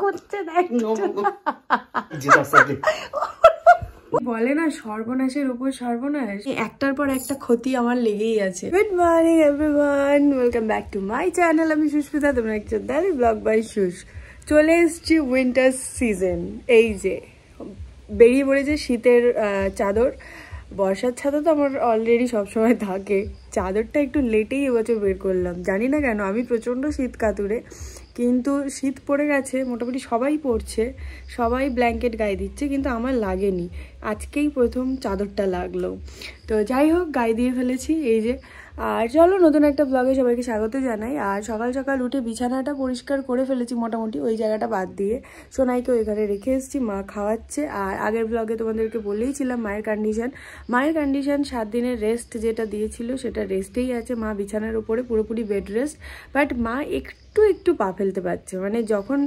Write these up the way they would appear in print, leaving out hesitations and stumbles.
করছে দেখ বলে না সর্বনাশের উপর সর্বনাশ, একটার পর একটা ক্ষতি আমার লেগেই আছে। Good morning everyone, welcome back to my channel. আমি সুস্মিতা, তোমরা একটা দাঁড়ি ব্লগ বাই সুস। চলে এসছি উইন্টার সিজন। এই যে বেরিয়ে পড়েছে শীতের চাদর। বর্ষার চাদর তো আমার অলরেডি সবসময় থাকে, চাদরটা একটু লেটেই এবছর বের করলাম। জানি না কেন, আমি প্রচণ্ড শীত কাতুরে, কিন্তু শীত পড়ে গেছে, মোটামুটি সবাই পড়ছে, সবাই ব্ল্যাঙ্কেট গায়ে দিচ্ছে, কিন্তু আমার লাগেনি। আজকেই প্রথম চাদরটা লাগলো। তো যাই হোক, গায়ে দিয়ে ফেলেছি এই যে। আর চলো নতুন একটা ব্লগে সবাইকে স্বাগত জানাই। আর সকাল সকাল উঠে বিছানাটা পরিষ্কার করে ফেলেছি মোটামুটি, ওই জায়গাটা বাদ দিয়ে। সোনাইকে ওইখানে রেখে এসেছি, মা খাওয়াচ্ছে। আর আগের ব্লগে তোমাদেরকে বলেইছিলাম মায়ের কন্ডিশন 7 দিনের রেস্ট যেটা দিয়েছিল সেটা রেস্টেই আছে। মা বিছানার উপরে পুরোপুরি বেড রেস্ট, বাট মা একটু পা ফেলতে পারছে, মানে যখন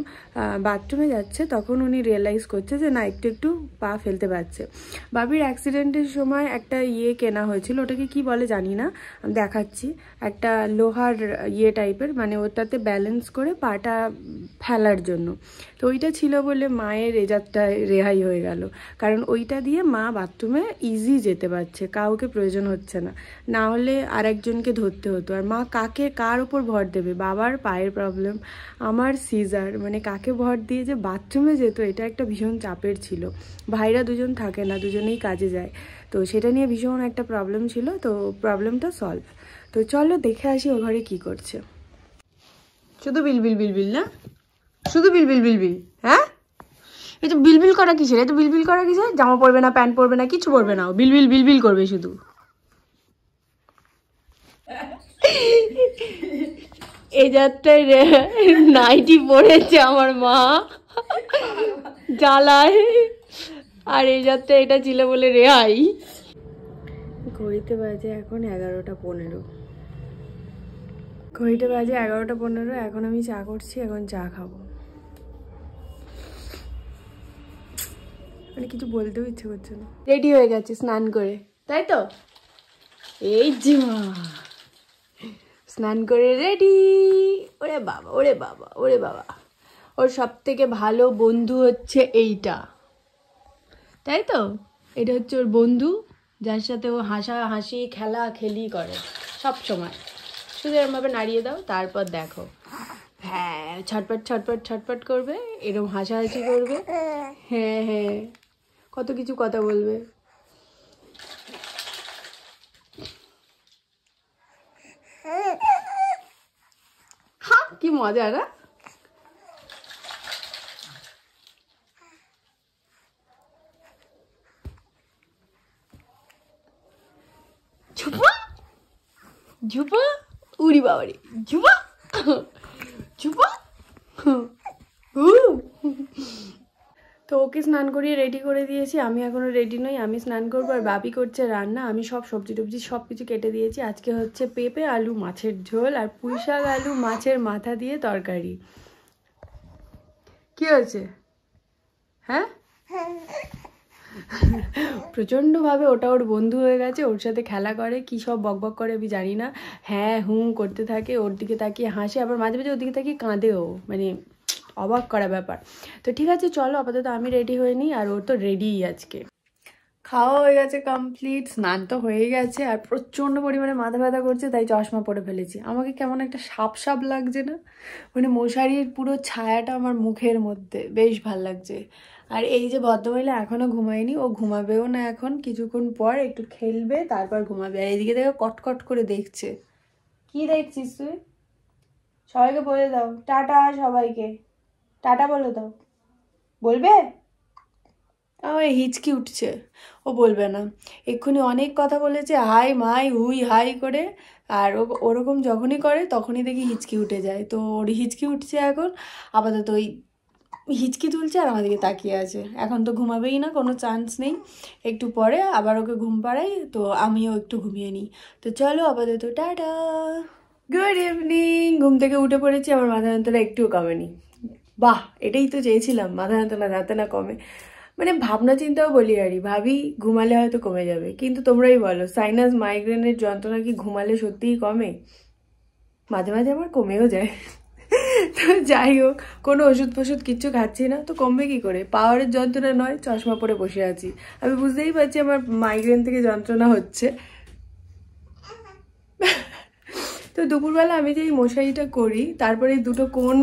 বাথরুমে যাচ্ছে তখন উনি রিয়েলাইজ করছে যে না একটু পা ফেলতে পারছে। বাবির অ্যাক্সিডেন্টের সময় একটা কেনা হয়েছিল, ওটাকে কি বলে জানি না, দেখাচ্ছি। একটা লোহার টাইপের, মানে ওটাতে ব্যালেন্স করে পাটা ফেলার জন্য। তো ওইটা ছিল বলে মায়ের রেজারটা রেহাই হয়ে গেল, কারণ ওইটা দিয়ে মা বাথরুমে ইজি যেতে পারছে, কাউকে প্রয়োজন হচ্ছে না, না হলে আরেকজনকে ধরতে হতো। আর মা কার ওপর ভর দেবে? বাবার পায়ের প্রবলেম, আমার সিজার, মানে কাকে ভর দিয়ে যে বাথরুমে যেত, এটা একটা ভীষণ চাপের ছিল। ভাইরা দুজন থাকে না, দুজনেই কাজে যায়, তো সেটা নিয়ে ভীষণ একটা প্রবলেম ছিল। তো প্রবলেমটা সলভ। তো চলো দেখে আসি ও ঘরে কি করছে। শুধু বিল না, শুধু বিল, হ্যাঁ? এই তো বিল করা কিসের? এই তো বিল করা কিসের? জামা পরবে না, প্যান্ট পরবে না, কিছু পরবে না, বিল করবে শুধু। এই যাত্রায় নাইটি পরেছে আমার মা জ্বালায়, আর এই যাত্রায় এটা ছিল বলে রেহাই। ঘড়িতে বাজে এখন 11:15। ঘড়িতে বাজে 11:15। এখন আমি চা করছি, এখন চা খাবো। মানে কিছু বলতেও ইচ্ছে করছে না। রেডি হয়ে গেছে স্নান করে, তাই তো? এই যে মা স্নান করে রেডি। ওরে বাবা ওরে বাবা ওরে বাবা, ওর সব থেকে ভালো বন্ধু হচ্ছে এইটা, তাই তো? এটা হচ্ছে ওর বন্ধু, যার সাথে ও হাসি খেলি করে সব সময়। শুধু এরমভাবে নাড়িয়ে দাও, তারপর দেখো, হ্যাঁ ছটপট করবে, এরম হাসাহাসি করবে, হ্যাঁ কত কিছু কথা বলবে। কি মজা না? ঝুপা উড়ি বাবারি ঝুপা। তো ওকে স্নান করিয়ে রেডি করে দিয়েছি, আমি এখনো রেডি নই, আমি স্নান করবো। আর বাপি করছে রান্না, আমি সব সবজি টবজি সব কিছু কেটে দিয়েছি। আজকে হচ্ছে পেঁপে আলু মাছের ঝোল আর পুঁই শাক আলু মাছের মাথা দিয়ে তরকারি। কি হয়েছে? হ্যাঁ, প্রচণ্ডভাবে ওটা ওর বন্ধু হয়ে গেছে, ওর সাথে খেলা করে, কি সব বকবক করে আমি জানি না, হ্যাঁ করতে থাকে, ওর দিকে তাকিয়ে হাসে, আবার মাঝে মাঝে ওর দিকে তাকিয়ে কাঁদেও, মানে অবাক করা ব্যাপার। তো ঠিক আছে চলো, আপাতত আমি রেডি হয়ে নিই, আর ওর তো রেডিই আজকে। খাওয়া হয়ে গেছে কমপ্লিট, স্নান তো হয়ে গেছে, আর প্রচণ্ড পরিমাণে মাথা ব্যথা করছে, তাই চশমা পরে ফেলেছি। আমাকে কেমন একটা সাপ লাগছে না, মানে মশারির পুরো ছায়াটা আমার মুখের মধ্যে, বেশ ভাল লাগছে। আর এই যে ভদ্রমহিলা এখনও ঘুমায়নি, ও ঘুমাবেও না এখন, কিছুক্ষণ পর একটু খেলবে তারপর ঘুমাবে। আর এইদিকে দেখো কটকট করে দেখছে। কি দেখছিস তুই? সবাইকে বলে দাও টাটা, সবাইকে টাটা বলে দাও। বলবে? হিচকি উঠছে, ও বলবে না। এক্ষুনি অনেক কথা বলেছে, হাই মাই হুই হাই করে, আর ওরকম যখনই করে তখনই দেখি হিচকি উঠে যায়। তো ওর হিচকি উঠছে এখন, আপাতত ওই হিচকি তুলছে আর আমাদেরকে তাকিয়ে আছে। এখন তো ঘুমাবেই না, কোনো চান্স নেই, একটু পরে আবার ওকে ঘুম পাড়াই, তো আমিও একটু ঘুমিয়ে নিই। তো চলো আপাতত টাটা, গুড ইভিনিং। ঘুম থেকে উঠে পড়েছি, আমার মাথা যন্ত্রণা একটুও কমেনি। বাহ, এটাই তো চেয়েছিলাম, মাথা যন্ত্রণা রাতে না কমে। মানে ভাবনা চিন্তাও বলি আরই, ভাবি ঘুমালে হয়তো কমে যাবে, কিন্তু তোমরাই বলো সাইনাস মাইগ্রেনের যন্ত্রণা কি ঘুমালে সত্যিই কমে? মাঝে মাঝে আমার কমেও যায়। তো যাই হোক, কোনো ওষুধ ফষুধ কিচ্ছু খাচ্ছি না, তো কমবে কি করে? পাওয়ারের যন্ত্রণা নয়, চশমা পরে বসে আছি। আমি বুঝতেই পারছি আমার মাইগ্রেন থেকে যন্ত্রণা হচ্ছে। তো দুপুরবেলা আমি যে এই মশারিটা করি, তারপরে দুটো কোণ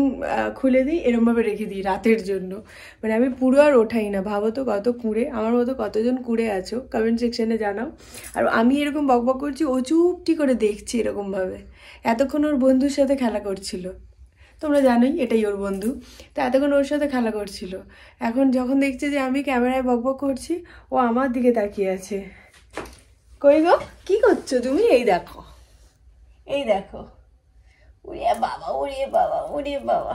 খুলে দিই, এরমভাবে রেখে দিই রাতের জন্য। মানে আমি পুরো আর ওঠাই না। ভাবো তো কত কুঁড়ে, আমার মতো কতজন কুঁড়ে আছো কমেন্ট সেকশনে জানাও। আর আমি এরকম বকবক করছি, ও চুপটি করে দেখছি এরকমভাবে। এতক্ষণ ওর বন্ধুর সাথে খেলা করছিল, তোমরা জানোই এটাই ওর বন্ধু। তো এতক্ষণ ওর সাথে খেলা করছিল, এখন যখন দেখছে যে আমি ক্যামেরায় বকবক করছি, ও আমার দিকে তাকিয়ে আছে। কই গো, কি করছো তুমি? এই দেখো, এই দেখো, উড়িয়ে বাবা, উড়িয়ে বাবা, উড়িয়ে বাবা।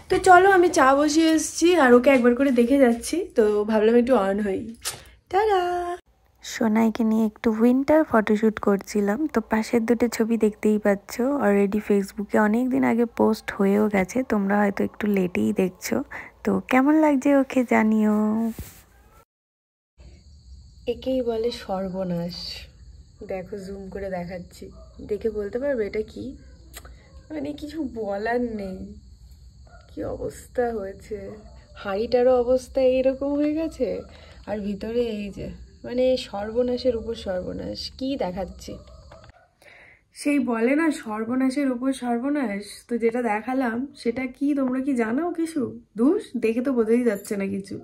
তো চলো, আমি চা বসিয়ে এসেছি আর ওকে একবার করে দেখে যাচ্ছি, তো ভাবলাম একটু অন হই। টাটা। সোনাইকে নিয়ে একটু উইন্টার ফটোশ্যুট করছিলাম, তো পাশের দুটো ছবি দেখতেই পাচ্ছ। অলরেডি ফেসবুকে অনেক দিন আগে পোস্ট হয়েও গেছে, তোমরা হয়তো একটু লেটেই দেখছো। তো কেমন লাগছে ওকে জানিও। একেই বলে সর্বনাশ। দেখো, জুম করে দেখাচ্ছি, দেখে বলতে পারবে এটা কি? মানে কিছু বলার নেই, কি অবস্থা হয়েছে। হাঁড়িটারও অবস্থা এইরকম হয়ে গেছে, আর ভিতরে এই যে, মানে সর্বনাশের উপর সর্বনাশ। কি দেখাচ্ছি, সেই বলে না সর্বনাশের উপর সর্বনাশ। তো যেটা দেখালাম সেটা কি, তোমরা কি জানো কিছু? দুষ দেখে তো বোঝাই যাচ্ছে না কিছু।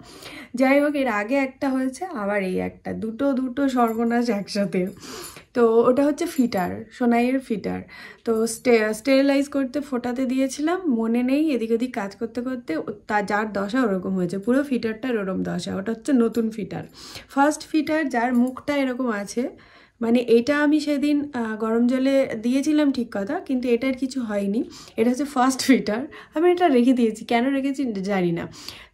যাই হোক, এর আগে একটা হয়েছে, আবার এই একটা, দুটো সর্বনাশ একসাথে। তো ওটা হচ্ছে ফিটার, সোনাইয়ের ফিটার। তো স্টেরিলাইজ করতে ফোটাতে দিয়েছিলাম, মনে নেই, এদিক ওদিক কাজ করতে করতে তা যার দশা ওরকম হয়েছে, পুরো ফিটারটার ওরকম দশা। ওটা হচ্ছে নতুন ফিটার, ফার্স্ট ফিটার, যার মুখটা এরকম আছে। মানে এটা আমি সেদিন গরম জলে দিয়েছিলাম ঠিক কথা, কিন্তু এটার কিছু হয়নি। এটা হচ্ছে ফার্স্ট ফিটার, আমি এটা রেখে দিয়েছি, কেন রেখেছি জানি না।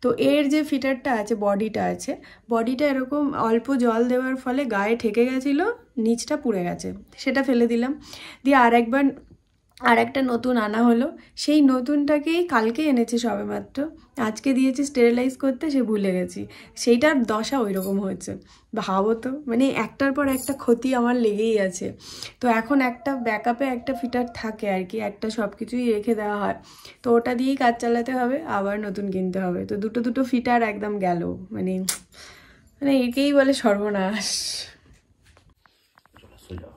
তো এর যে ফিটারটা আছে, বডিটা আছে, বডিটা এরকম অল্প জল দেওয়ার ফলে গায়ে ঠেকে গেছিলো, নিচটা পুড়ে গেছে, সেটা ফেলে দিলাম। দিয়ে আর একটা নতুন আনা হলো, সেই নতুনটাকেই কালকে এনেছে সবেমাত্র, আজকে দিয়েছি স্টেরিলাইজ করতে, সে ভুলে গেছি। সেইটার দশা ওই রকম হয়েছে। ভাবো তো, মানে একটার পর একটা ক্ষতি আমার লেগেই আছে। তো এখন একটা ব্যাকআপে একটা ফিটার থাকে আর কি, একটা সব কিছুই রেখে দেওয়া হয়, তো ওটা দিয়েই কাজ চালাতে হবে, আবার নতুন কিনতে হবে। তো দুটো ফিটার একদম গেল, মানে মানে একেই বলে সর্বনাশ।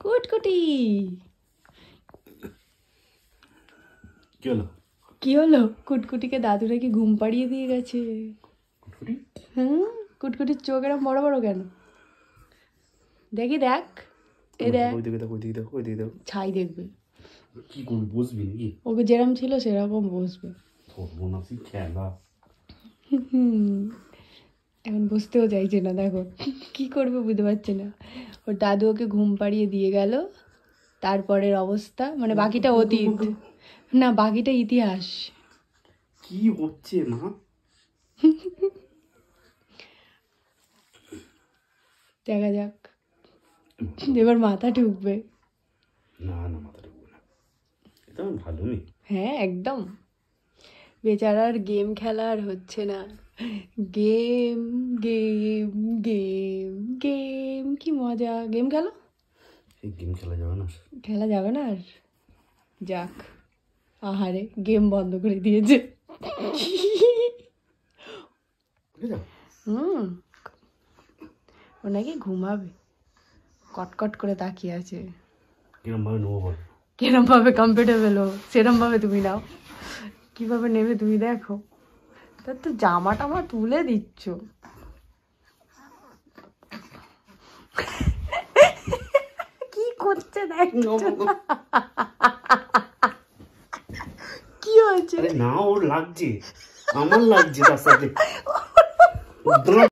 কুটকুটি, কি হলো? কুটকুটিকে দাদুরা কি ঘুম পাড়িয়ে দিয়ে গেছে? কুটকুটির চোখ এরকম বড় বড় কেন? দেখি, দেখ, এই দেখ, ছাই দেখবে, কি করবি, বসবি নাকি? ওকে যেরকম ছিল সেরকম বসবে। এখন বসতেও চাইছে না, দেখো কি করবে বুঝতে পারছে না। ওর দাদু ওকে ঘুম পাড়িয়ে দিয়ে গেল, তারপরের অবস্থা, মানে বাকিটা অতীত না, বাকিটা ইতিহাস। কি হচ্ছে মা? দেখা যাক, এবার মাথা ঢুকবে। না না, মাথা ঢুকবে না, এটা ভালো নেই। হ্যাঁ একদম, বেচারার গেম খেলা আর হচ্ছে না। গেম গেম গেম গেম, কি মজা। গেম খেলো, গেম খেলা যাবে না, খেলা যাবে না আর। যাক, আহারে, গেম বন্ধ করে দিয়েছে। ও নাকি ঘুমাবে, কটকট করে তাকিয়ে আছে। কিরম ভাবে কমফোর্টেবল হো, সেরম ভাবে তুমি নাও, কিভাবে নেবে তুমি দেখো। তার তো জামা টামা তুলে দিচ্ছ। কি করছে দেখছো? কি হয়েছে? না, ওর লাগছে, আমার লাগছে তার সাথে।